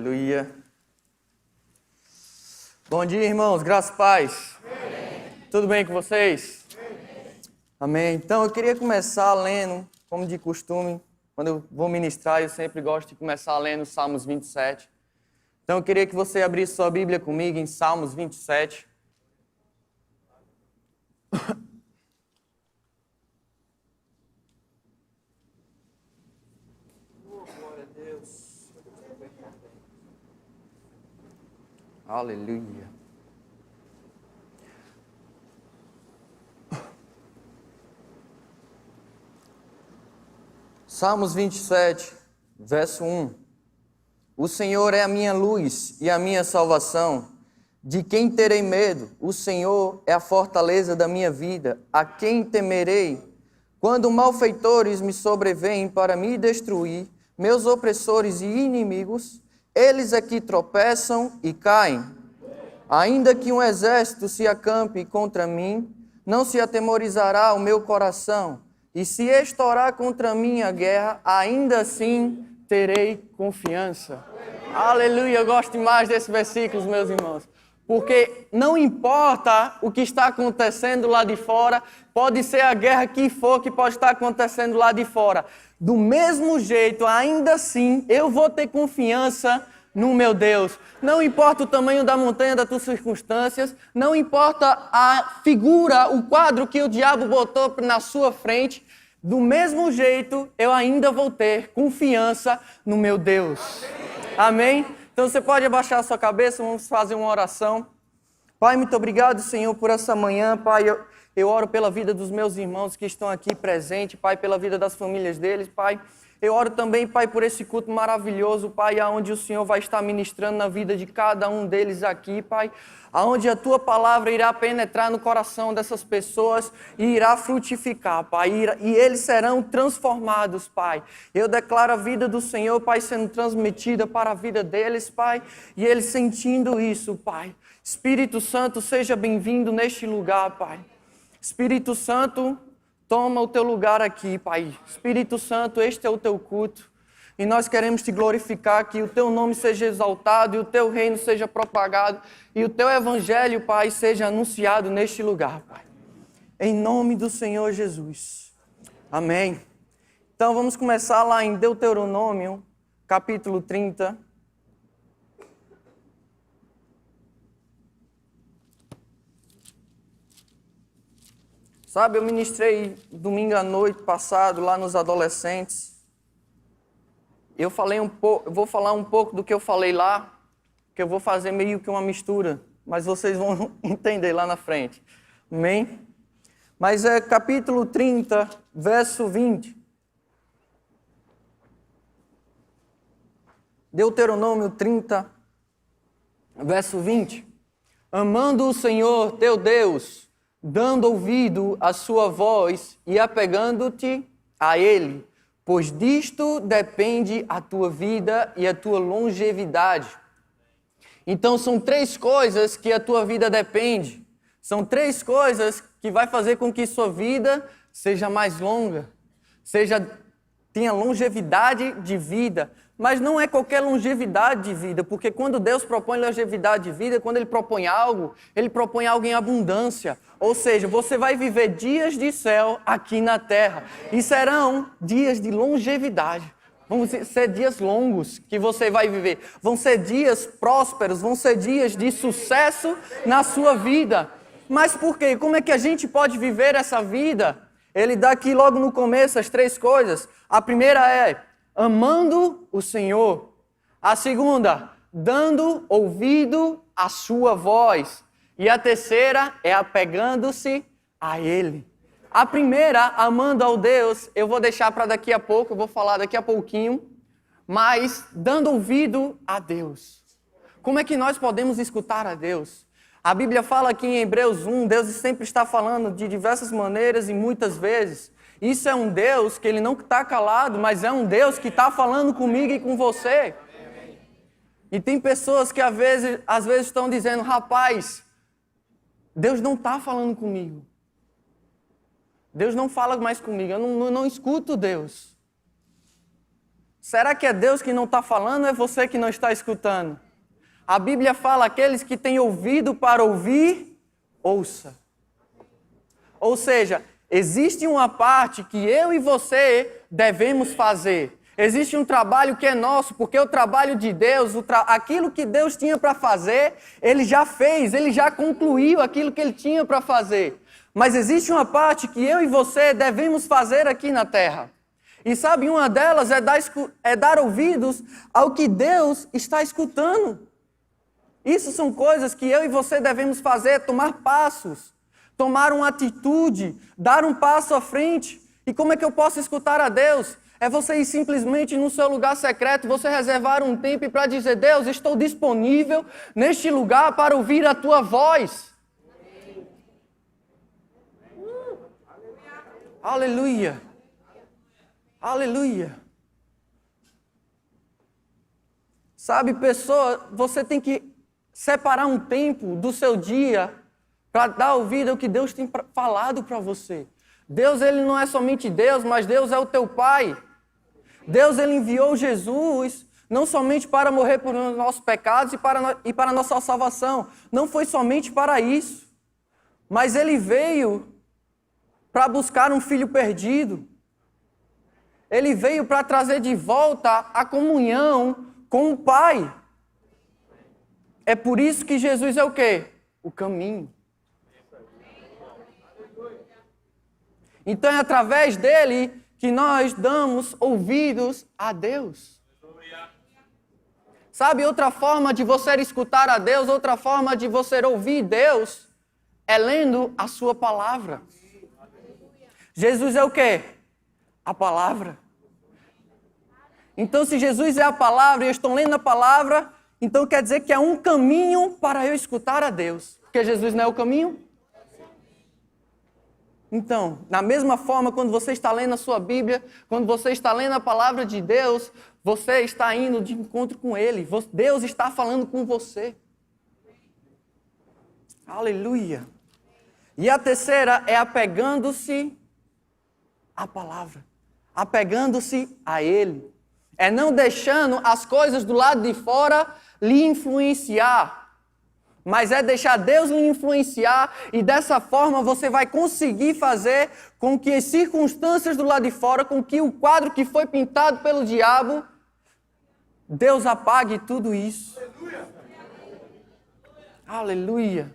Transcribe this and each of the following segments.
Aleluia. Bom dia, irmãos. Graças e paz. Amém. Tudo bem com vocês? Amém. Amém. Então, eu queria começar lendo, como de costume, quando eu vou ministrar, eu sempre gosto de começar lendo Salmos 27. Então, eu queria que você abrisse sua Bíblia comigo em Salmos 27. Glória a Deus. Aleluia. Salmos 27, verso 1. O Senhor é a minha luz e a minha salvação. De quem terei medo? O Senhor é a fortaleza da minha vida. A quem temerei? Quando malfeitores me sobrevêm para me destruir, meus opressores e inimigos, eles é que tropeçam e caem. Ainda que um exército se acampe contra mim, não se atemorizará o meu coração. E se estourar contra mim a guerra, ainda assim terei confiança. Aleluia, eu gosto demais desses versículos, meus irmãos. Porque não importa o que está acontecendo lá de fora, pode ser a guerra que for que pode estar acontecendo lá de fora. Do mesmo jeito, ainda assim, eu vou ter confiança no meu Deus. Não importa o tamanho da montanha das tuas circunstâncias, não importa a figura, o quadro que o diabo botou na sua frente, do mesmo jeito eu ainda vou ter confiança no meu Deus. Amém? Então você pode abaixar a sua cabeça, vamos fazer uma oração. Pai, muito obrigado, Senhor, por essa manhã. Pai, eu oro pela vida dos meus irmãos que estão aqui presentes, Pai, pela vida das famílias deles, Pai. Eu oro também, Pai, por esse culto maravilhoso, Pai, aonde o Senhor vai estar ministrando na vida de cada um deles aqui, Pai, aonde a Tua palavra irá penetrar no coração dessas pessoas e irá frutificar, Pai, e eles serão transformados, Pai. Eu declaro a vida do Senhor, Pai, sendo transmitida para a vida deles, Pai, e eles sentindo isso, Pai. Espírito Santo, seja bem-vindo neste lugar, Pai. Espírito Santo, toma o teu lugar aqui, Pai. Espírito Santo, este é o teu culto. E nós queremos te glorificar, que o teu nome seja exaltado e o teu reino seja propagado e o teu evangelho, Pai, seja anunciado neste lugar, Pai. Em nome do Senhor Jesus. Amém. Então vamos começar lá em Deuteronômio, capítulo 30. Sabe, eu ministrei domingo à noite passado lá nos adolescentes. Eu vou falar um pouco do que eu falei lá, que eu vou fazer meio que uma mistura, mas vocês vão entender lá na frente. Amém? Mas é capítulo 30, verso 20. Deuteronômio 30, verso 20. Amando o Senhor teu Deus, dando ouvido à sua voz e apegando-te a Ele, pois disto depende a tua vida e a tua longevidade. Então são três coisas que a tua vida depende. São três coisas que vai fazer com que sua vida seja mais longa, tenha longevidade de vida. Mas não é qualquer longevidade de vida, porque quando Deus propõe longevidade de vida, quando Ele propõe algo em abundância. Ou seja, você vai viver dias de céu aqui na terra. E serão dias de longevidade. Vão ser dias longos que você vai viver. Vão ser dias prósperos, vão ser dias de sucesso na sua vida. Mas por quê? Como é que a gente pode viver essa vida? Ele dá aqui logo no começo as três coisas. A primeira é amando o Senhor. A segunda, dando ouvido à sua voz. E a terceira é apegando-se a Ele. A primeira, amando ao Deus, eu vou deixar para daqui a pouco, eu vou falar daqui a pouquinho, mas dando ouvido a Deus. Como é que nós podemos escutar a Deus? A Bíblia fala aqui em Hebreus 1, Deus sempre está falando de diversas maneiras e muitas vezes. Isso é um Deus que Ele não está calado, mas é um Deus que está falando comigo e com você. E tem pessoas que às vezes estão dizendo, rapaz, Deus não está falando comigo. Deus não fala mais comigo, eu não escuto Deus. Será que é Deus que não está falando ou é você que não está escutando? A Bíblia fala: aqueles que têm ouvido para ouvir, ouça. Ou seja, existe uma parte que eu e você devemos fazer. Existe um trabalho que é nosso, porque o trabalho de Deus, aquilo que Deus tinha para fazer, Ele já fez, Ele já concluiu aquilo que Ele tinha para fazer. Mas existe uma parte que eu e você devemos fazer aqui na terra. E sabe, uma delas é dar ouvidos ao que Deus está escutando. Isso são coisas que eu e você devemos fazer, tomar passos, tomar uma atitude, dar um passo à frente. E como é que eu posso escutar a Deus? É você ir simplesmente no seu lugar secreto, você reservar um tempo para dizer: Deus, estou disponível neste lugar para ouvir a tua voz. Aleluia. Aleluia. Sabe, pessoa, você tem que separar um tempo do seu dia para dar ouvido ao que Deus tem falado para você. Deus, Ele não é somente Deus, mas Deus é o teu Pai. Deus, Ele enviou Jesus não somente para morrer por nossos pecados e para a nossa salvação. Não foi somente para isso. Mas Ele veio para buscar um filho perdido. Ele veio para trazer de volta a comunhão com o Pai. É por isso que Jesus é o quê? O caminho. Então é através dele que nós damos ouvidos a Deus. Sabe, outra forma de você escutar a Deus, outra forma de você ouvir Deus, é lendo a sua palavra. Jesus é o quê? A palavra. Então, se Jesus é a palavra e eu estou lendo a palavra, então quer dizer que é um caminho para eu escutar a Deus. Porque Jesus não é o caminho? Então, da mesma forma, quando você está lendo a sua Bíblia, quando você está lendo a palavra de Deus, você está indo de encontro com Ele. Deus está falando com você. Aleluia. E a terceira é apegando-se à palavra. Apegando-se a Ele. É não deixando as coisas do lado de fora lhe influenciar. Mas é deixar Deus lhe influenciar e dessa forma você vai conseguir fazer com que as circunstâncias do lado de fora, com que o quadro que foi pintado pelo diabo, Deus apague tudo isso. Aleluia.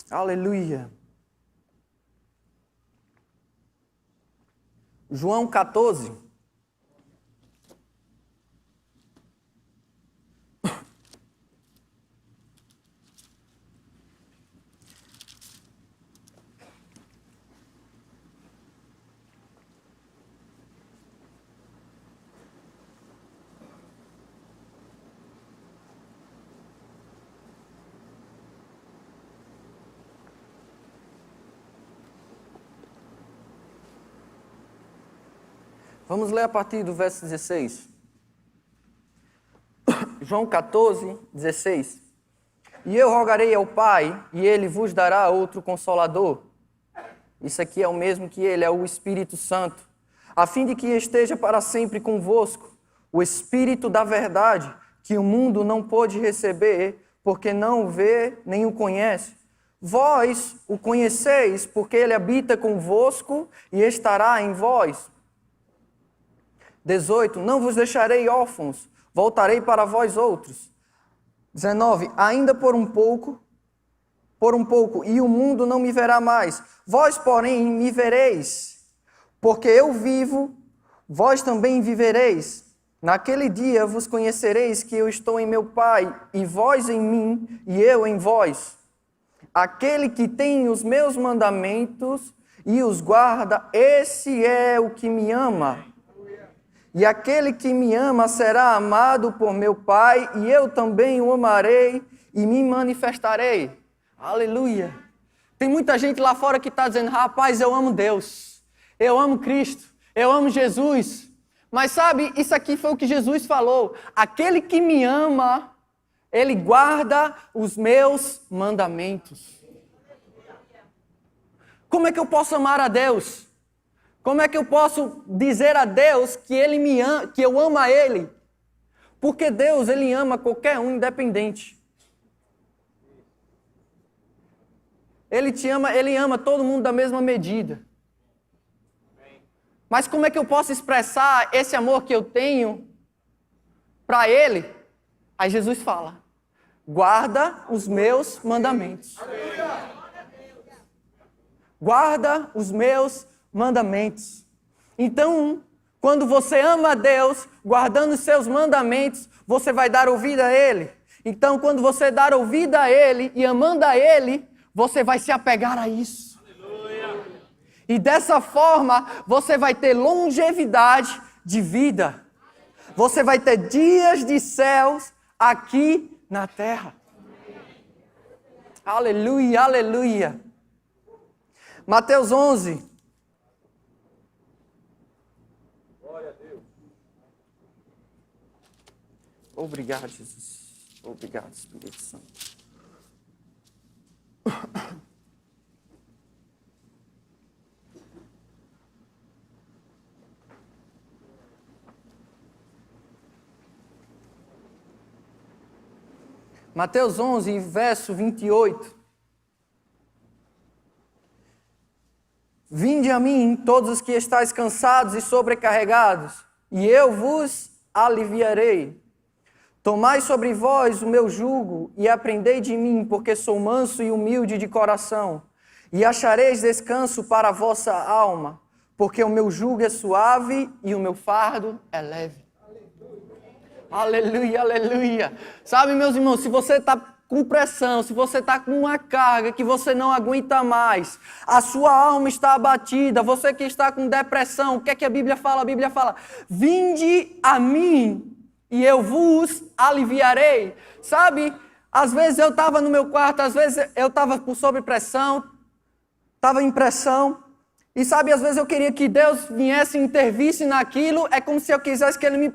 Aleluia. João 14. Vamos ler a partir do verso 16. João 14, 16. E eu rogarei ao Pai, e Ele vos dará outro Consolador. Isso aqui é o mesmo que Ele, é o Espírito Santo. A fim de que esteja para sempre convosco, o Espírito da verdade, que o mundo não pôde receber, porque não o vê nem o conhece. Vós o conheceis, porque Ele habita convosco e estará em vós. 18. Não vos deixarei órfãos, voltarei para vós outros. 19. Ainda por um pouco, e o mundo não me verá mais. Vós, porém, me vereis, porque eu vivo, vós também vivereis. Naquele dia vos conhecereis que eu estou em meu Pai, e vós em mim, e eu em vós. Aquele que tem os meus mandamentos e os guarda, esse é o que me ama. E aquele que me ama será amado por meu Pai, e eu também o amarei e me manifestarei. Aleluia. Tem muita gente lá fora que está dizendo: rapaz, eu amo Deus, eu amo Cristo, eu amo Jesus. Mas sabe, isso aqui foi o que Jesus falou. Aquele que me ama, ele guarda os meus mandamentos. Como é que eu posso amar a Deus? Como é que eu posso dizer a Deus que Ele me ama, que eu amo a Ele? Porque Deus, Ele ama qualquer um independente. Ele te ama, Ele ama todo mundo da mesma medida. Mas como é que eu posso expressar esse amor que eu tenho para Ele? Aí Jesus fala: guarda os meus mandamentos. Guarda os meus mandamentos. Então, quando você ama a Deus, guardando os seus mandamentos, você vai dar ouvido a Ele. Então, quando você dar ouvido a Ele e amando a Ele, você vai se apegar a isso. Aleluia. E dessa forma, você vai ter longevidade de vida. Você vai ter dias de céus aqui na terra. Aleluia, aleluia. Mateus 11. Glória a Deus. Obrigado, Jesus. Obrigado, Espírito Santo. Mateus 11, verso 28. Vinde a mim, todos os que estáis cansados e sobrecarregados, e eu vos aliviarei. Tomai sobre vós o meu jugo e aprendei de mim, porque sou manso e humilde de coração, e achareis descanso para a vossa alma, porque o meu jugo é suave e o meu fardo é leve. Aleluia, aleluia. Sabe, meus irmãos, se você está com pressão, se você está com uma carga que você não aguenta mais, a sua alma está abatida, você que está com depressão, o que é que a Bíblia fala? A Bíblia fala: vinde a mim e eu vos aliviarei. Sabe, às vezes eu estava no meu quarto, às vezes eu estava sob pressão, estava em pressão, e sabe, às vezes eu queria que Deus viesse e intervisse naquilo, é como se eu quisesse que Ele me...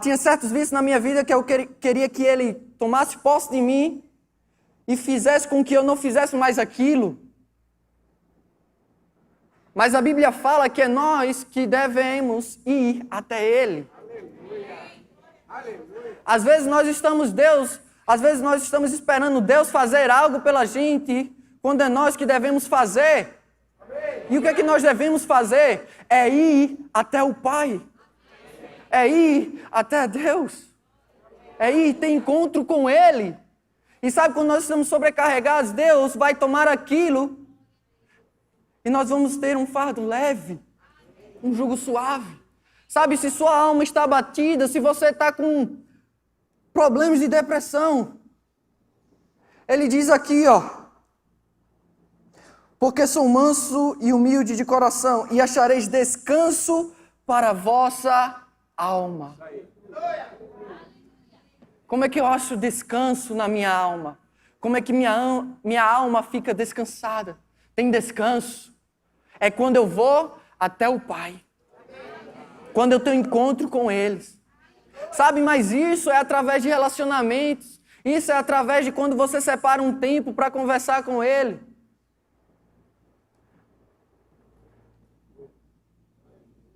tinha certos vícios na minha vida que eu queria que Ele tomasse posse de mim e fizesse com que eu não fizesse mais aquilo. Mas a Bíblia fala que é nós que devemos ir até Ele. Às vezes nós estamos esperando Deus fazer algo pela gente, quando é nós que devemos fazer. E o que é que nós devemos fazer? É ir até o Pai. É ir até Deus. É ir ter encontro com Ele. E sabe, quando nós estamos sobrecarregados, Deus vai tomar aquilo e nós vamos ter um fardo leve, um jugo suave. Sabe, se sua alma está abatida, se você está com problemas de depressão, Ele diz aqui, porque sou manso e humilde de coração, e achareis descanso para a vossa alma. Como é que eu acho descanso na minha alma? Como é que minha alma fica descansada? Tem descanso. É quando eu vou até o Pai. Quando eu tenho encontro com eles. Sabe, mas isso é através de relacionamentos. Isso é através de quando você separa um tempo para conversar com Ele.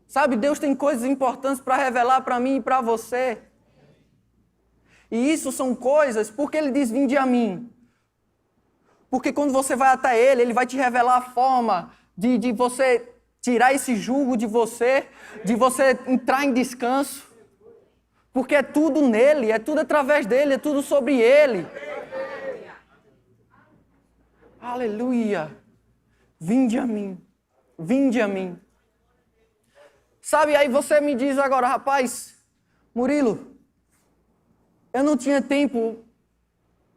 Sabe, Deus tem coisas importantes para revelar para mim e para você. E isso são coisas, porque Ele diz, vinde a mim. Porque quando você vai até Ele, Ele vai te revelar a forma de você tirar esse jugo de você entrar em descanso. Porque é tudo nele, é tudo através dele, é tudo sobre Ele. Aleluia. Vinde a mim, vinde a mim. Sabe, aí você me diz agora, rapaz, Murilo, eu não tinha tempo,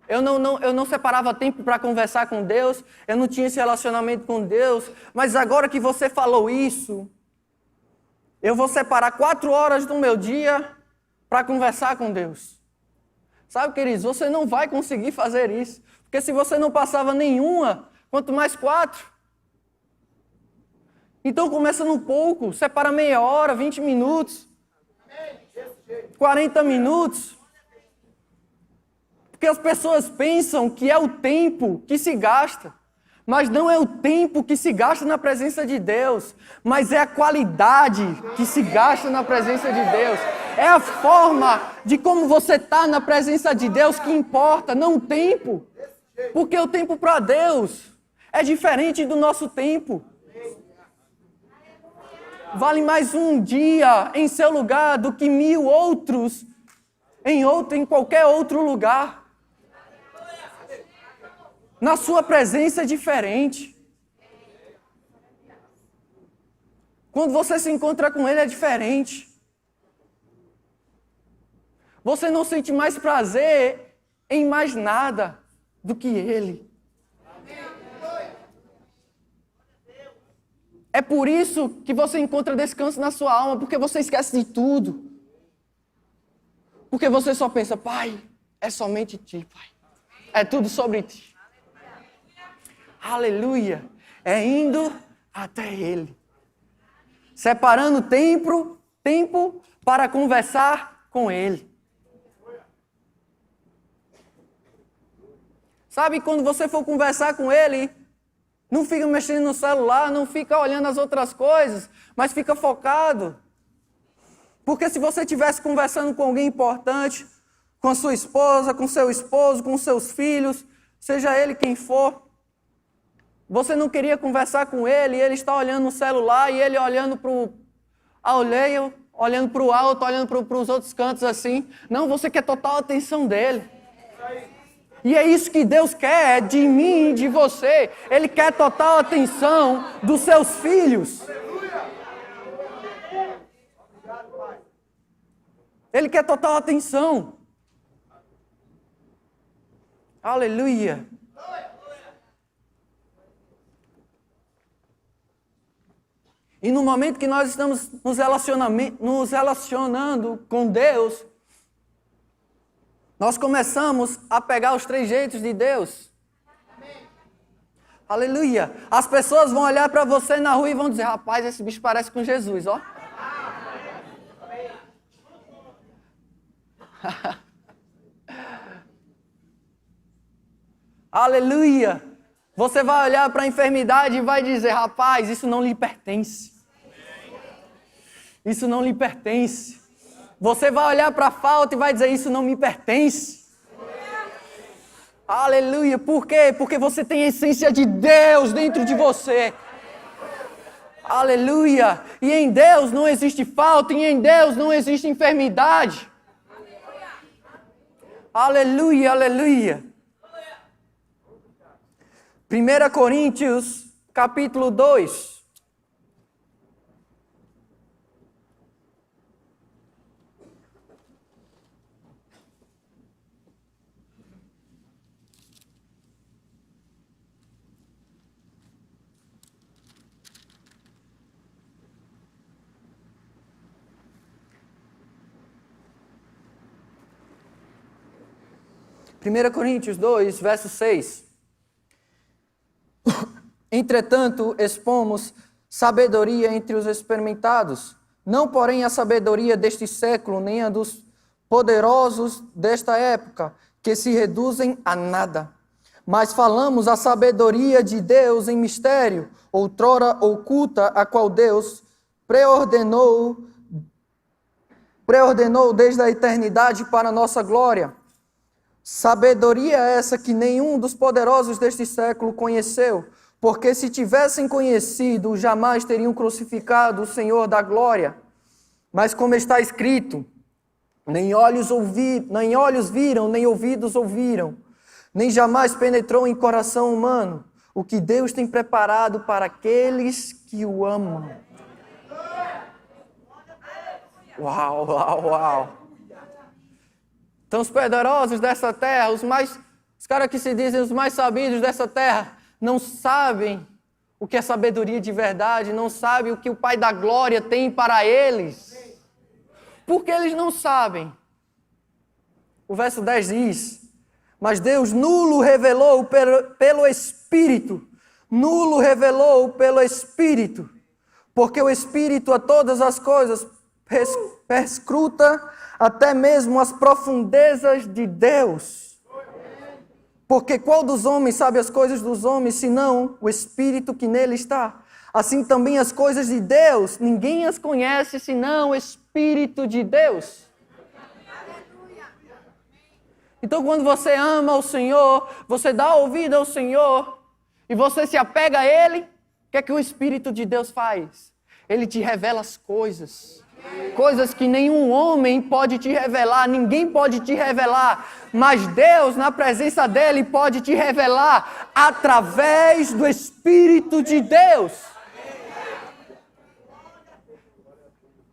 eu não separava tempo para conversar com Deus, eu não tinha esse relacionamento com Deus, mas agora que você falou isso, eu vou separar 4 horas do meu dia para conversar com Deus. Sabe, queridos, você não vai conseguir fazer isso, porque se você não passava nenhuma, quanto mais 4. Então começa no pouco, separa meia hora, 20 minutos, 40 minutos. Porque as pessoas pensam que é o tempo que se gasta. Mas não é o tempo que se gasta na presença de Deus, mas é a qualidade que se gasta na presença de Deus. É a forma de como você está na presença de Deus que importa, não o tempo. Porque o tempo para Deus é diferente do nosso tempo. Vale mais um dia em seu lugar do que 1000 outros em qualquer outro lugar. Na sua presença é diferente. Quando você se encontra com Ele é diferente. Você não sente mais prazer em mais nada do que Ele. É por isso que você encontra descanso na sua alma, porque você esquece de tudo. Porque você só pensa, Pai, é somente Ti, Pai. É tudo sobre Ti. Aleluia. É indo até Ele. Separando tempo para conversar com Ele. Sabe, quando você for conversar com Ele, não fica mexendo no celular, não fica olhando as outras coisas, mas fica focado. Porque se você estivesse conversando com alguém importante, com a sua esposa, com seu esposo, com seus filhos, seja ele quem for, você não queria conversar com ele, e ele está olhando no celular, e ele olhando para o alheio, olhando para o alto, olhando para os outros cantos assim. Não, você quer total atenção dele. E é isso que Deus quer de mim e de você. Ele quer total atenção dos seus filhos. Ele quer total atenção. Aleluia. E no momento que nós estamos nos relacionando com Deus, nós começamos a pegar os trejeitos de Deus. Amém. Aleluia. As pessoas vão olhar para você na rua e vão dizer, rapaz, esse bicho parece com Jesus, ó. Aleluia. Você vai olhar para a enfermidade e vai dizer, rapaz, isso não lhe pertence. Isso não lhe pertence. Você vai olhar para a falta e vai dizer, isso não me pertence. Aleluia. Por quê? Porque você tem a essência de Deus dentro de você. Aleluia. E em Deus não existe falta, e em Deus não existe enfermidade. Aleluia, aleluia. 1 Coríntios, capítulo 2. Primeira Coríntios 2, verso 6. Entretanto, expomos sabedoria entre os experimentados, não porém a sabedoria deste século, nem a dos poderosos desta época, que se reduzem a nada. Mas falamos a sabedoria de Deus em mistério, outrora oculta, a qual Deus preordenou desde a eternidade para a nossa glória. Sabedoria essa que nenhum dos poderosos deste século conheceu, porque se tivessem conhecido, jamais teriam crucificado o Senhor da glória. Mas como está escrito, nem olhos viram, nem ouvidos ouviram, nem jamais penetrou em coração humano o que Deus tem preparado para aqueles que o amam. Uau, uau, uau. Então os poderosos dessa terra, os caras que se dizem os mais sabidos dessa terra, não sabem o que é sabedoria de verdade, não sabem o que o Pai da Glória tem para eles. Porque eles não sabem. O verso 10 diz, mas Deus nulo revelou pelo Espírito, porque o Espírito a todas as coisas perscruta até mesmo as profundezas de Deus. Porque qual dos homens sabe as coisas dos homens, senão o Espírito que nele está? Assim também as coisas de Deus, ninguém as conhece, senão o Espírito de Deus. Então, quando você ama o Senhor, você dá ouvido ao Senhor, e você se apega a Ele, o que o Espírito de Deus faz? Ele te revela as coisas. Coisas que nenhum homem pode te revelar, ninguém pode te revelar, mas Deus, na presença dEle, pode te revelar através do Espírito de Deus.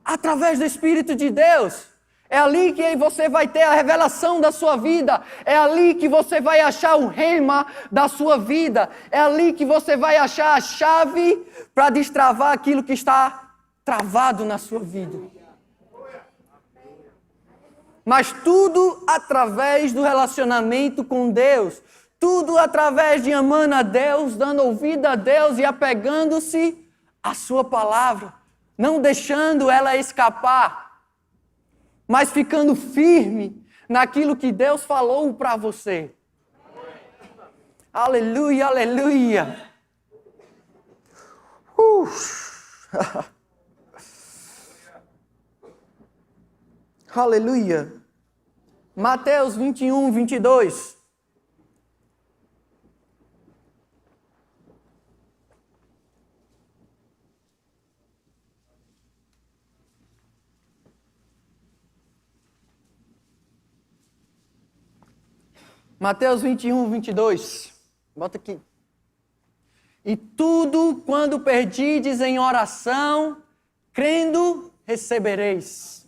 Através do Espírito de Deus. É ali que você vai ter a revelação da sua vida. É ali que você vai achar o rema da sua vida. É ali que você vai achar a chave para destravar aquilo que está travado na sua vida. Mas tudo através do relacionamento com Deus. Tudo através de amando a Deus, dando ouvido a Deus e apegando-se à sua palavra. Não deixando ela escapar. Mas ficando firme naquilo que Deus falou para você. Aleluia, aleluia. Aleluia. Mateus 21, 22. Mateus 21, 22. Bota aqui. E tudo quando perdides em oração, crendo, recebereis.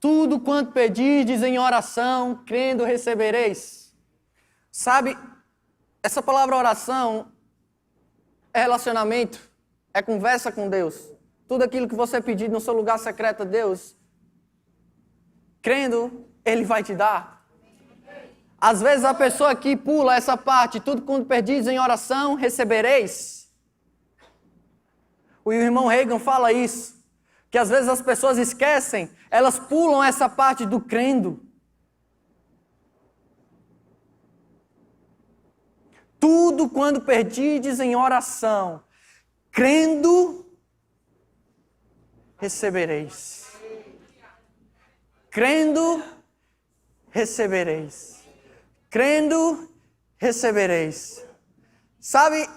Tudo quanto pedirdes em oração, crendo, recebereis. Sabe, essa palavra oração é relacionamento, é conversa com Deus. Tudo aquilo que você pedir no seu lugar secreto a Deus, crendo, Ele vai te dar. Às vezes a pessoa aqui pula essa parte, tudo quando pedis em oração, recebereis. O irmão Reagan fala isso, que às vezes as pessoas esquecem, elas pulam essa parte do crendo. Tudo quando pedis em oração, crendo, recebereis. Crendo, recebereis. Crendo, recebereis. Sabe,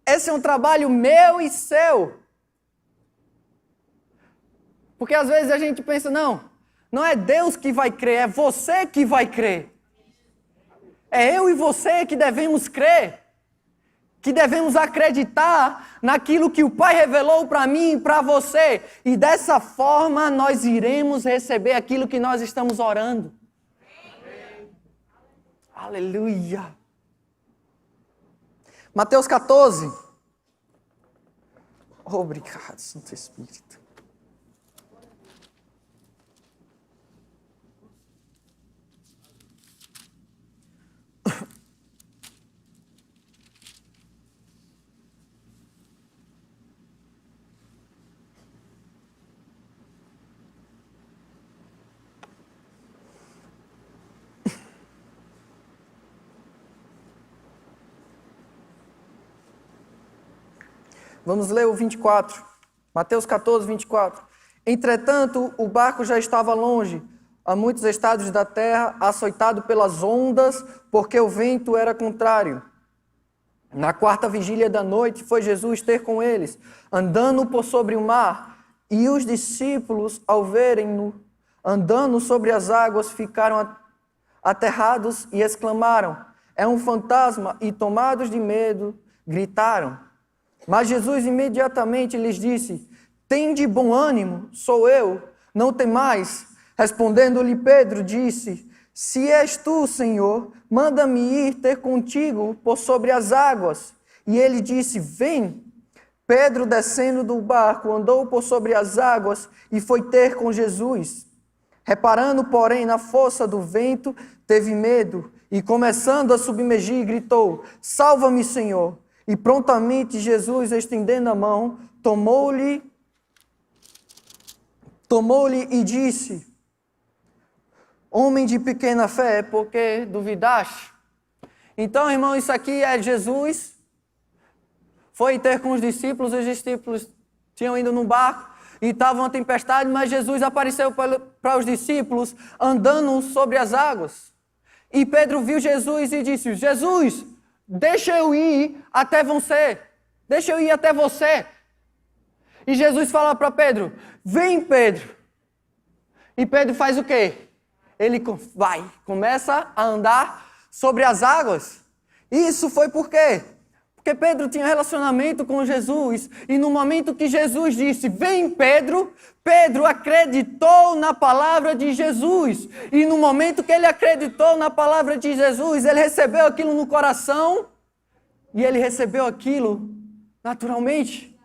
esse é um trabalho meu e seu. Porque às vezes a gente pensa, não é Deus que vai crer, é você que vai crer. É eu e você que devemos crer. Que devemos acreditar naquilo que o Pai revelou para mim e para você. E dessa forma nós iremos receber aquilo que nós estamos orando. Aleluia. Mateus 14. Obrigado, Santo Espírito. Vamos ler o 24. Mateus 14, 24. Entretanto, o barco já estava longe, a muitos estados da terra, açoitado pelas ondas, porque o vento era contrário. Na quarta vigília da noite, foi Jesus ter com eles, andando por sobre o mar, e os discípulos, ao verem-no andando sobre as águas, ficaram aterrados e exclamaram: é um fantasma, e tomados de medo, gritaram. Mas Jesus imediatamente lhes disse: tende bom ânimo, sou eu, não temais. Respondendo-lhe Pedro, disse: se és tu, Senhor, manda-me ir ter contigo por sobre as águas. E ele disse: vem. Pedro, descendo do barco, andou por sobre as águas e foi ter com Jesus. Reparando, porém, na força do vento, teve medo e, começando a submergir, gritou: salva-me, Senhor. E prontamente Jesus, estendendo a mão, tomou-lhe e disse: Homem de pequena fé, porque duvidaste? Então, irmão, isso aqui é Jesus. Foi ter com os discípulos tinham ido no barco e estava uma tempestade, mas Jesus apareceu para os discípulos andando sobre as águas. E Pedro viu Jesus e disse: Jesus, deixa eu ir até você. Deixa eu ir até você. E Jesus fala para Pedro: vem, Pedro. E Pedro faz o quê? Ele começa a andar sobre as águas. Isso foi por quê? Porque Pedro tinha relacionamento com Jesus. E no momento que Jesus disse: vem, Pedro, Pedro acreditou na palavra de Jesus. E no momento que ele acreditou na palavra de Jesus, ele recebeu aquilo no coração. E ele recebeu aquilo naturalmente.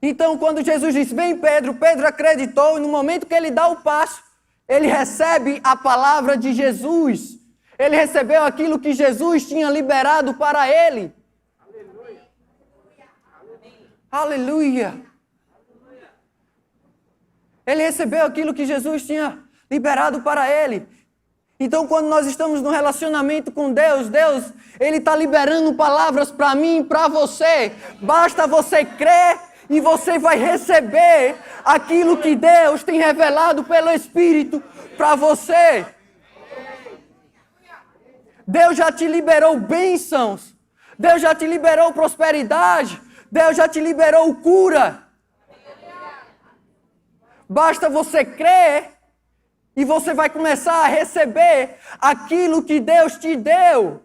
Então, quando Jesus disse: vem, Pedro, Pedro acreditou. E no momento que ele dá o passo, ele recebe a palavra de Jesus. Ele recebeu aquilo que Jesus tinha liberado para ele. Aleluia. Ele recebeu aquilo que Jesus tinha liberado para ele. Então, quando nós estamos no relacionamento com Deus, Ele está liberando palavras para mim e para você. Basta você crer e você vai receber aquilo que Deus tem revelado pelo Espírito para você. Deus já te liberou bênçãos. Deus já te liberou prosperidade. Deus já te liberou cura. Basta você crer e você vai começar a receber aquilo que Deus te deu.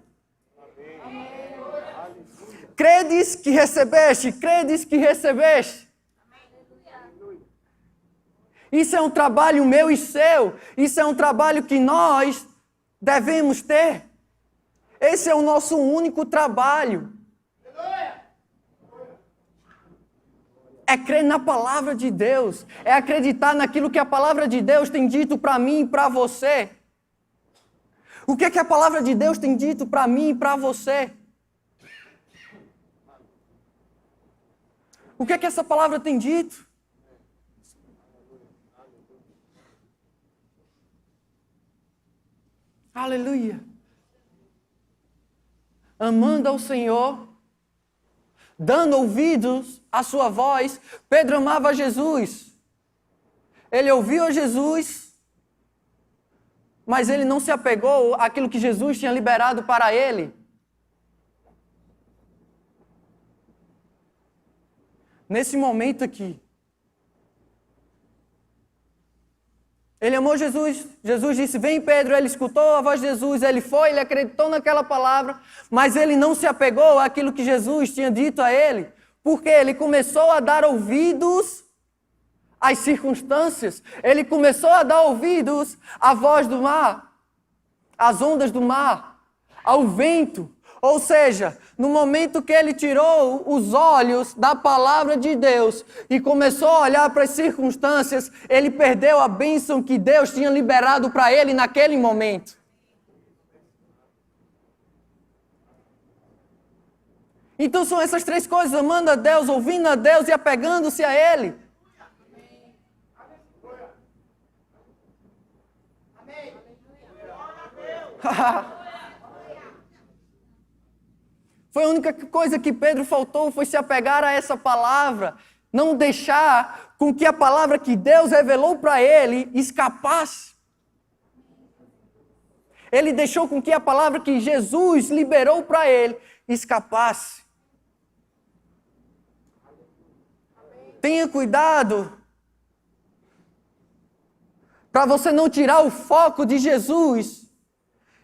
Credes que recebeste, credes que recebeste. Isso é um trabalho meu e seu. Isso é um trabalho que nós devemos ter. Esse é o nosso único trabalho. É crer na palavra de Deus. É acreditar naquilo que a palavra de Deus tem dito para mim e para você. O que é que a palavra de Deus tem dito para mim e para você? O que é que essa palavra tem dito? Aleluia. Amando ao Senhor, dando ouvidos à sua voz. Pedro amava Jesus. Ele ouviu a Jesus, mas ele não se apegou àquilo que Jesus tinha liberado para ele. Nesse momento aqui, ele amou Jesus. Jesus disse: vem, Pedro. Ele escutou a voz de Jesus. Ele foi, ele acreditou naquela palavra. Mas ele não se apegou àquilo que Jesus tinha dito a ele. Porque ele começou a dar ouvidos às circunstâncias. Ele começou a dar ouvidos à voz do mar, às ondas do mar, ao vento. Ou seja, no momento que ele tirou os olhos da palavra de Deus e começou a olhar para as circunstâncias, ele perdeu a bênção que Deus tinha liberado para ele naquele momento. Então são essas três coisas: amando a Deus, ouvindo a Deus e apegando-se a Ele. Amém. Foi a única coisa que Pedro faltou, foi se apegar a essa palavra. Não deixar com que a palavra que Deus revelou para ele escapasse. Ele deixou com que a palavra que Jesus liberou para ele escapasse. Tenha cuidado para você não tirar o foco de Jesus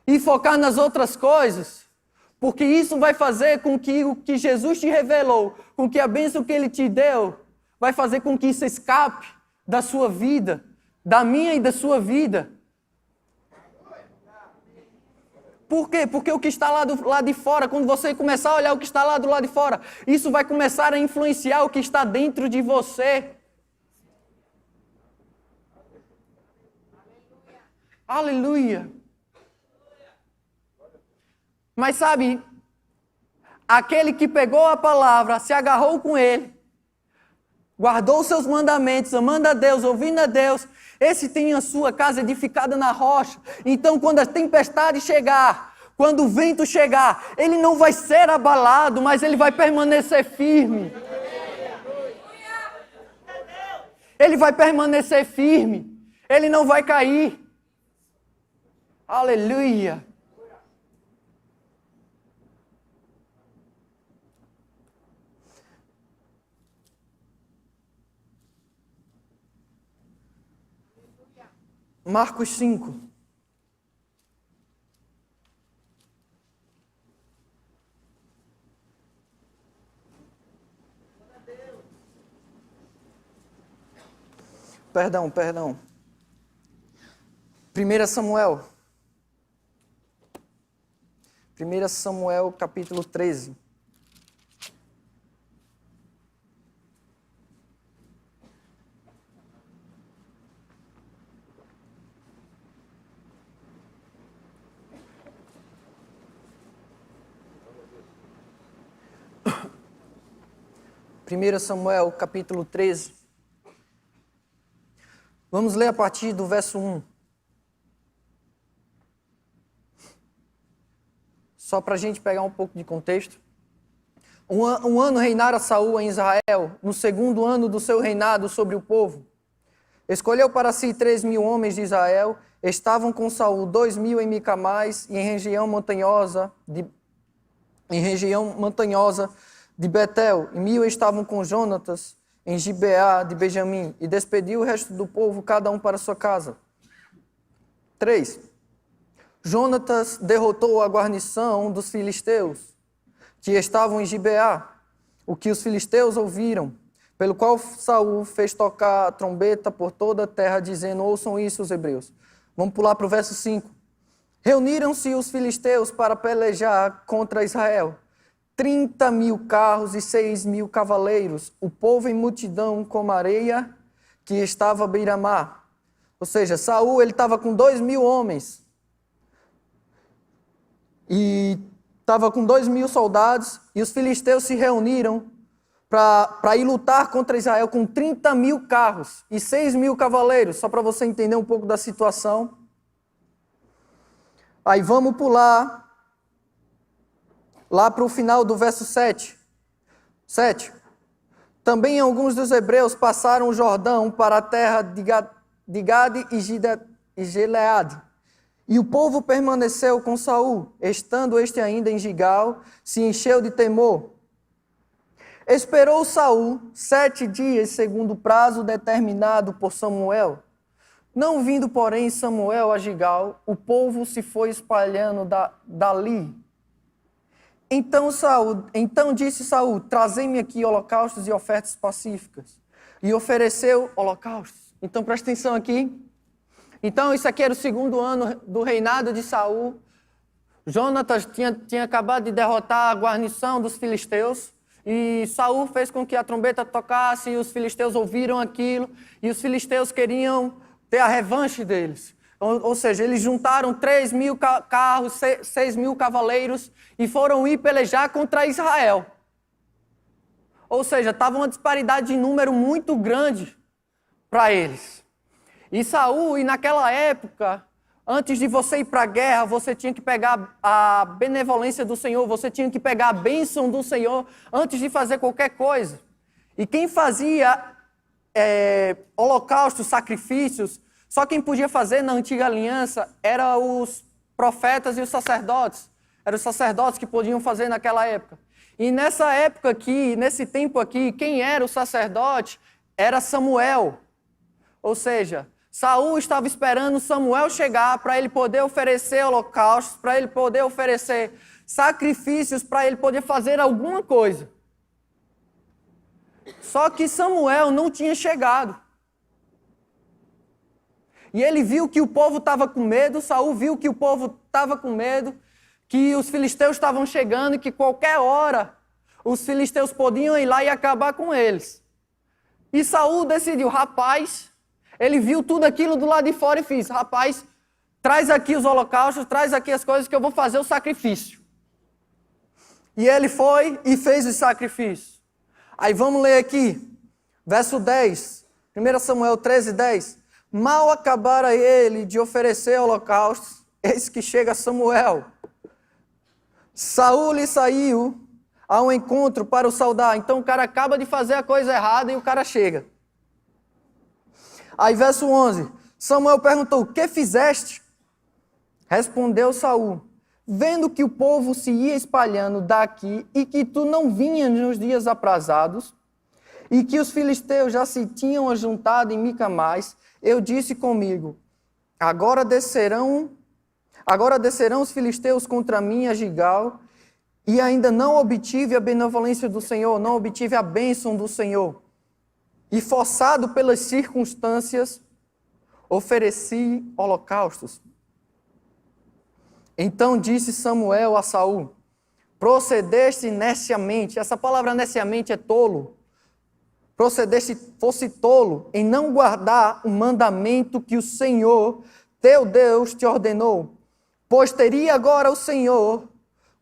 e focar nas outras coisas. Porque isso vai fazer com que o que Jesus te revelou, com que a bênção que Ele te deu, vai fazer com que isso escape da sua vida, da minha e da sua vida. Por quê? Porque o que está lá do lado de fora, quando você começar a olhar o que está lá do lado de fora, isso vai começar a influenciar o que está dentro de você. Aleluia. Mas sabe, aquele que pegou a palavra, se agarrou com ele, guardou os seus mandamentos, amando a Deus, ouvindo a Deus, esse tem a sua casa edificada na rocha. Então, quando a tempestade chegar, quando o vento chegar, ele não vai ser abalado, mas ele vai permanecer firme. Ele vai permanecer firme. Ele não vai cair. Aleluia. Marcos 5. Perdão. 1 Samuel. 1 Samuel, capítulo 13. Primeira Samuel, capítulo 13. Vamos ler a partir do verso 1. Só para a gente pegar um pouco de contexto. Um ano reinara Saul em Israel, no segundo ano do seu reinado sobre o povo. Escolheu para si 3.000 homens de Israel, estavam com Saul 2.000 em Micamais e em região montanhosa de Betel, e 1.000 estavam com Jonatas em Gibeá de Benjamim, e despediu o resto do povo, cada um para sua casa. 3. Jonatas derrotou a guarnição dos filisteus, que estavam em Gibeá, o que os filisteus ouviram, pelo qual Saul fez tocar a trombeta por toda a terra, dizendo: ouçam isso, os hebreus. Vamos pular para o verso 5. Reuniram-se os filisteus para pelejar contra Israel. 30.000 carros e 6.000 cavaleiros, o povo em multidão como areia que estava à beira-mar. Ou seja, Saul estava com 2.000 homens. E estava com 2.000 soldados, e os filisteus se reuniram para ir lutar contra Israel com 30.000 carros e 6.000 cavaleiros, só para você entender um pouco da situação. Aí vamos pular lá para o final do verso 7. 7. Também alguns dos hebreus passaram o Jordão para a terra de Gade e Gileade. E o povo permaneceu com Saul, estando este ainda em Gigal, se encheu de temor. Esperou Saul 7 dias, segundo o prazo determinado por Samuel. Não vindo, porém, Samuel a Gigal, o povo se foi espalhando dali. Então disse Saul: trazei-me aqui holocaustos e ofertas pacíficas. E ofereceu holocaustos. Então presta atenção aqui. Então isso aqui era o segundo ano do reinado de Saul. Jonatas tinha acabado de derrotar a guarnição dos filisteus. E Saul fez com que a trombeta tocasse, e os filisteus ouviram aquilo. E os filisteus queriam ter a revanche deles. Ou seja, eles juntaram 3.000 carros, 6.000 cavaleiros e foram ir pelejar contra Israel. Ou seja, estava uma disparidade de número muito grande para eles. E Saul, naquela época, antes de você ir para a guerra, você tinha que pegar a benevolência do Senhor, você tinha que pegar a bênção do Senhor antes de fazer qualquer coisa. E quem fazia holocaustos, sacrifícios, só quem podia fazer na antiga aliança eram os profetas e os sacerdotes. Eram os sacerdotes que podiam fazer naquela época. E nessa época aqui, nesse tempo aqui, quem era o sacerdote era Samuel. Ou seja, Saul estava esperando Samuel chegar para ele poder oferecer holocaustos, para ele poder oferecer sacrifícios, para ele poder fazer alguma coisa. Só que Samuel não tinha chegado. E ele viu que o povo estava com medo, Saul viu que o povo estava com medo, que os filisteus estavam chegando e que qualquer hora os filisteus podiam ir lá e acabar com eles. E Saul decidiu, ele viu tudo aquilo do lado de fora e fez: traz aqui os holocaustos, traz aqui as coisas que eu vou fazer o sacrifício. E ele foi e fez o sacrifício. Aí vamos ler aqui, Verso 10, 1 Samuel 13, 10. Mal acabara ele de oferecer holocaustos, eis que chega Samuel. Saul lhe saiu ao encontro para o saudar. Então o cara acaba de fazer a coisa errada e o cara chega. Aí verso 11, Samuel perguntou, o que fizeste? Respondeu Saul, vendo que o povo se ia espalhando daqui e que tu não vinhas nos dias aprazados, e que os filisteus já se tinham ajuntado em Micamais, eu disse comigo, agora descerão os filisteus contra mim a Gigal, e ainda não obtive a benevolência do Senhor, não obtive a bênção do Senhor. E forçado pelas circunstâncias, ofereci holocaustos. Então disse Samuel a Saul, procedeste neciamente, essa palavra neciamente é tolo, fosse tolo em não guardar o mandamento que o Senhor, teu Deus, te ordenou, pois teria agora o Senhor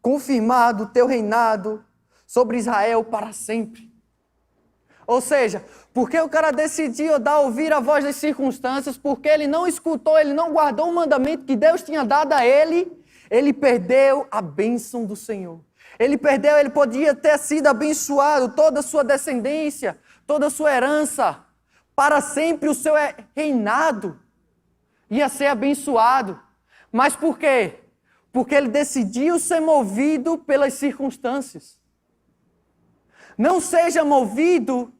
confirmado o teu reinado sobre Israel para sempre. Ou seja, porque o cara decidiu ouvir a voz das circunstâncias, porque ele não escutou, ele não guardou o mandamento que Deus tinha dado a ele perdeu a bênção do Senhor. Ele podia ter sido abençoado, toda a sua descendência, toda a sua herança, para sempre o seu reinado ia ser abençoado. Mas por quê? Porque ele decidiu ser movido pelas circunstâncias. Não seja movido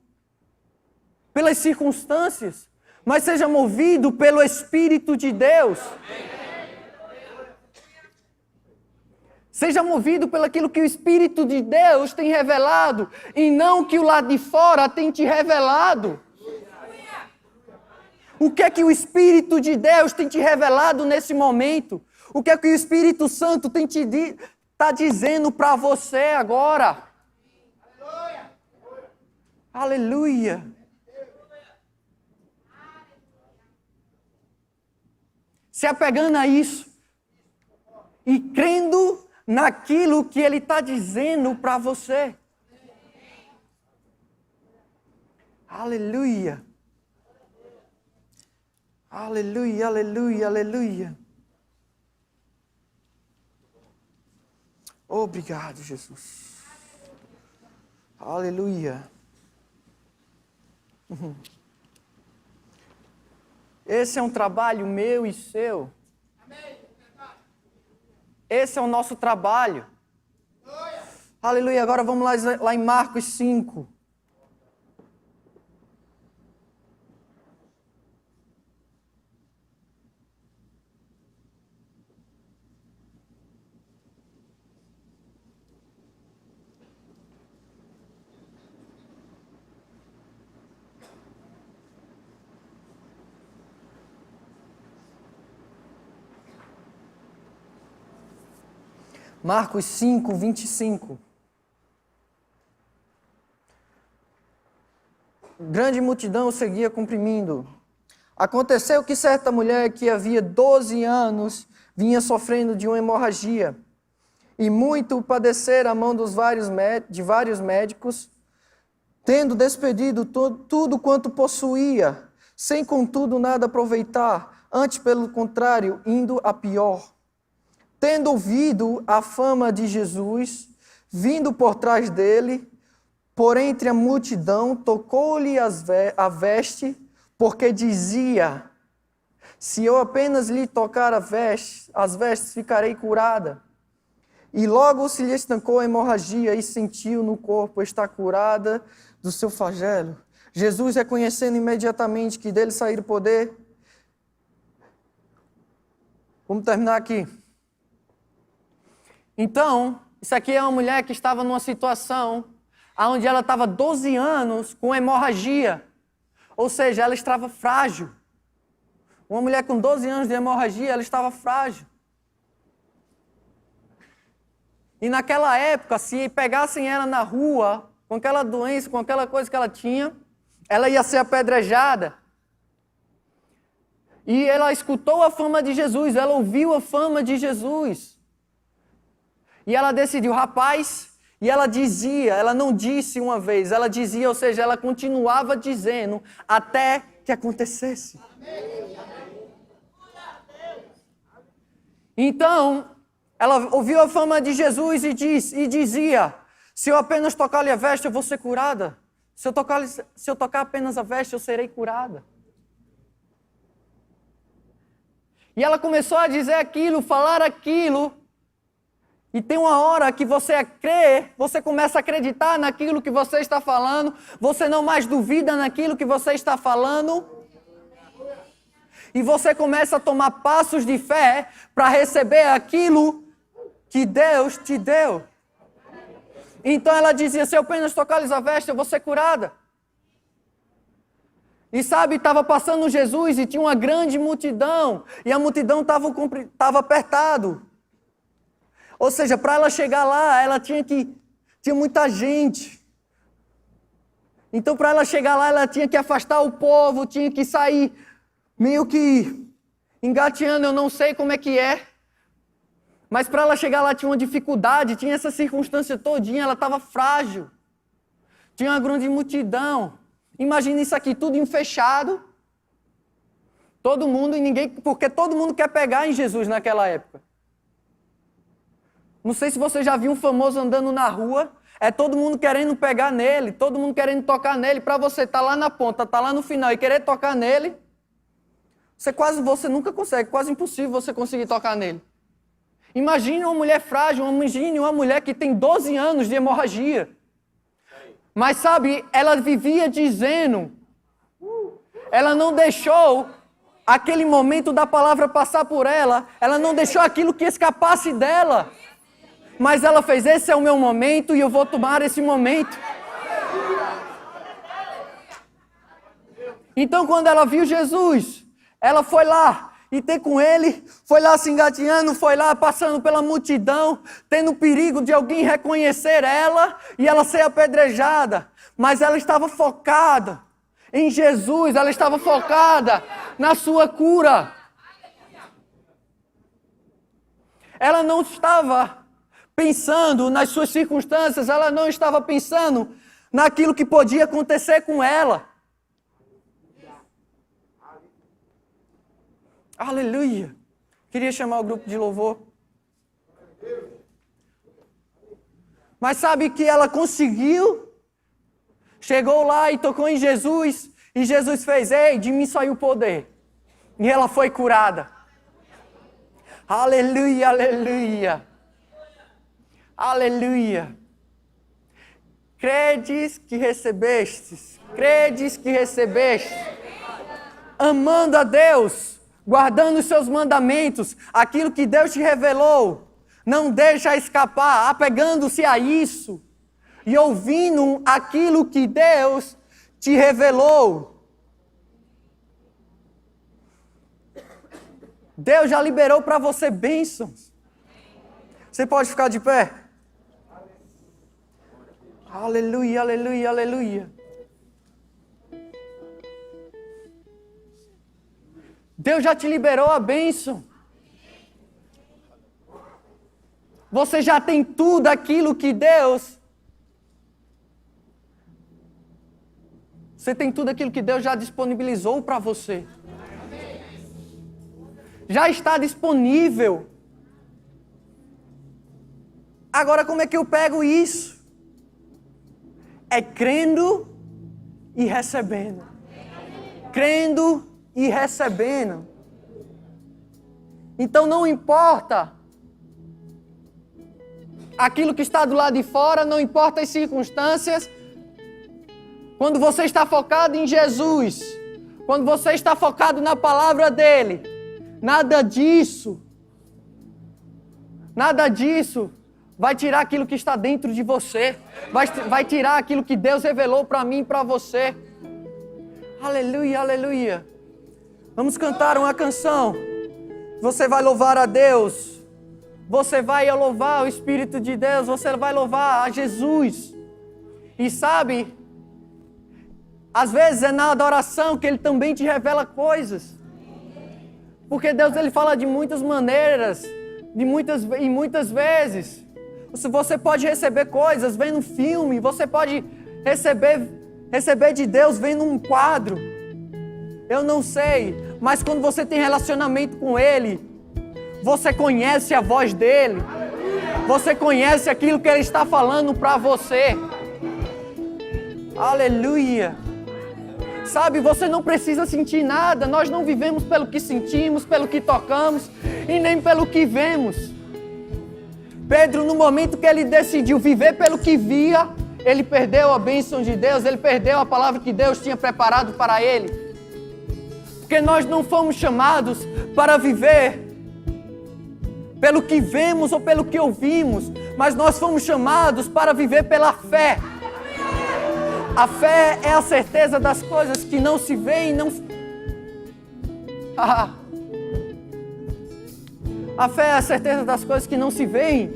pelas circunstâncias, mas seja movido pelo Espírito de Deus. Seja movido pelo aquilo que o Espírito de Deus tem revelado, e não que o lado de fora tem te revelado. O que é que o Espírito de Deus tem te revelado nesse momento? O que é que o Espírito Santo tem está dizendo para você agora? Aleluia! Se apegando a isso e crendo naquilo que Ele está dizendo para você. Aleluia! Aleluia, aleluia, aleluia. Obrigado, Jesus. Aleluia. Esse é um trabalho meu e seu. Esse é o nosso trabalho. Aleluia. Agora vamos lá em Marcos 5. Marcos 5, 25. Grande multidão o seguia comprimindo. Aconteceu que certa mulher que havia 12 anos vinha sofrendo de uma hemorragia, e muito padecera a mão de vários médicos, tendo despedido tudo quanto possuía, sem contudo nada aproveitar, antes pelo contrário, indo a pior. Tendo ouvido a fama de Jesus, vindo por trás dele, por entre a multidão, tocou-lhe a veste, porque dizia, se eu apenas lhe tocar as vestes, ficarei curada. E logo se lhe estancou a hemorragia e sentiu no corpo estar curada do seu flagelo. Jesus, reconhecendo imediatamente que dele saíra o poder. Vamos terminar aqui. Então, isso aqui é uma mulher que estava numa situação onde ela estava 12 anos com hemorragia. Ou seja, ela estava frágil. Uma mulher com 12 anos de hemorragia, ela estava frágil. E naquela época, se pegassem ela na rua, com aquela doença, com aquela coisa que ela tinha, ela ia ser apedrejada. E ela escutou a fama de Jesus, ela ouviu a fama de Jesus. E ela decidiu, rapaz, E ela dizia, ela não disse uma vez, ela dizia, ou seja, ela continuava dizendo até que acontecesse. Então, ela ouviu a fama de Jesus e dizia, se eu apenas tocar-lhe a veste, eu vou ser curada. Se eu tocar apenas a veste, eu serei curada. E ela começou a dizer aquilo, falar aquilo. E tem uma hora que você crê, você começa a acreditar naquilo que você está falando, você não mais duvida naquilo que você está falando. E você começa a tomar passos de fé para receber aquilo que Deus te deu. Então ela dizia, se eu apenas tocar-lhes a veste, eu vou ser curada. E sabe, estava passando Jesus e tinha uma grande multidão. E a multidão estava apertado. Ou seja, para ela chegar lá, ela tinha muita gente. Então, para ela chegar lá, ela tinha que afastar o povo, tinha que sair meio que engateando, eu não sei como é que é. Mas para ela chegar lá tinha uma dificuldade, tinha essa circunstância todinha, ela estava frágil. Tinha uma grande multidão. Imagina isso aqui, tudo fechado. Todo mundo e ninguém, porque todo mundo quer pegar em Jesus naquela época. Não sei se você já viu um famoso andando na rua, é todo mundo querendo pegar nele, todo mundo querendo tocar nele, para você estar lá na ponta, estar lá no final e querer tocar nele, você nunca consegue, quase impossível você conseguir tocar nele. Imagine uma mulher frágil, imagine uma mulher que tem 12 anos de hemorragia. Mas sabe, ela vivia dizendo, ela não deixou aquele momento da palavra passar por ela não deixou aquilo que escapasse dela. Mas ela fez, esse é o meu momento e eu vou tomar esse momento. Então quando ela viu Jesus, ela foi lá e ter com ele, foi lá se engateando, foi lá passando pela multidão, tendo perigo de alguém reconhecer ela e ela ser apedrejada. Mas ela estava focada em Jesus, ela estava focada na sua cura. Ela não estava pensando nas suas circunstâncias, ela não estava pensando naquilo que podia acontecer com ela. Aleluia! Queria chamar o grupo de louvor. Mas sabe que ela conseguiu? Chegou lá e tocou em Jesus, e Jesus fez, ei, de mim saiu o poder. E ela foi curada. Aleluia, aleluia. Aleluia. Credes que recebestes, amando a Deus, guardando os seus mandamentos, aquilo que Deus te revelou, não deixa escapar, apegando-se a isso e ouvindo aquilo que Deus te revelou. Deus já liberou para você bênçãos. Você pode ficar de pé? Aleluia, aleluia, aleluia. Deus já te liberou a bênção. Você já tem tudo aquilo que Deus... Você tem tudo aquilo que Deus já disponibilizou para você. Já está disponível. Agora, como é que eu pego isso? É crendo e recebendo. Crendo e recebendo. Então não importa aquilo que está do lado de fora, não importa as circunstâncias. Quando você está focado em Jesus, quando você está focado na palavra dele, nada disso vai tirar aquilo que está dentro de você. Vai tirar aquilo que Deus revelou para mim e para você. Aleluia, aleluia. Vamos cantar uma canção. Você vai louvar a Deus. Você vai louvar o Espírito de Deus. Você vai louvar a Jesus. E sabe, às vezes é na adoração que Ele também te revela coisas. Porque Deus, Ele fala de muitas maneiras, e muitas vezes. Você pode receber coisas vendo um filme, você pode receber de Deus vendo um quadro. Eu não sei, mas quando você tem relacionamento com Ele, você conhece a voz dEle, você conhece aquilo que Ele está falando para você. Aleluia! Sabe, você não precisa sentir nada, nós não vivemos pelo que sentimos, pelo que tocamos e nem pelo que vemos. Pedro, no momento que ele decidiu viver pelo que via, ele perdeu a bênção de Deus, ele perdeu a palavra que Deus tinha preparado para ele. Porque nós não fomos chamados para viver pelo que vemos ou pelo que ouvimos, mas nós fomos chamados para viver pela fé. A fé é a certeza das coisas que não se veem, A fé é a certeza das coisas que não se veem.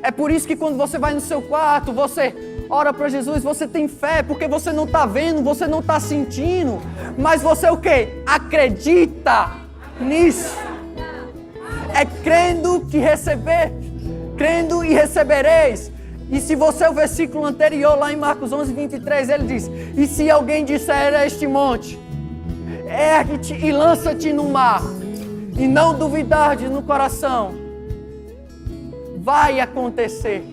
É por isso que quando você vai no seu quarto, você ora para Jesus, você tem fé, porque você não está vendo, você não está sentindo, mas você o quê? Acredita nisso. É crendo e recebereis. E se você, o versículo anterior, lá em Marcos 11, 23, ele diz: e se alguém disser a este monte, ergue-te e lança-te no mar, e não duvidardes no coração, vai acontecer.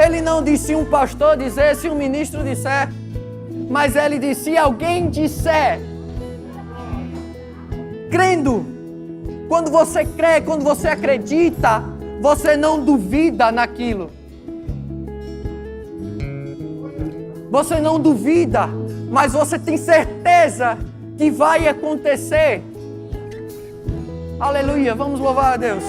Ele não disse se um pastor dizer, se um ministro disser, mas ele disse: se alguém disser, crendo. Quando você crê, quando você acredita, você não duvida naquilo. Você não duvida, mas você tem certeza que vai acontecer. Aleluia, vamos louvar a Deus.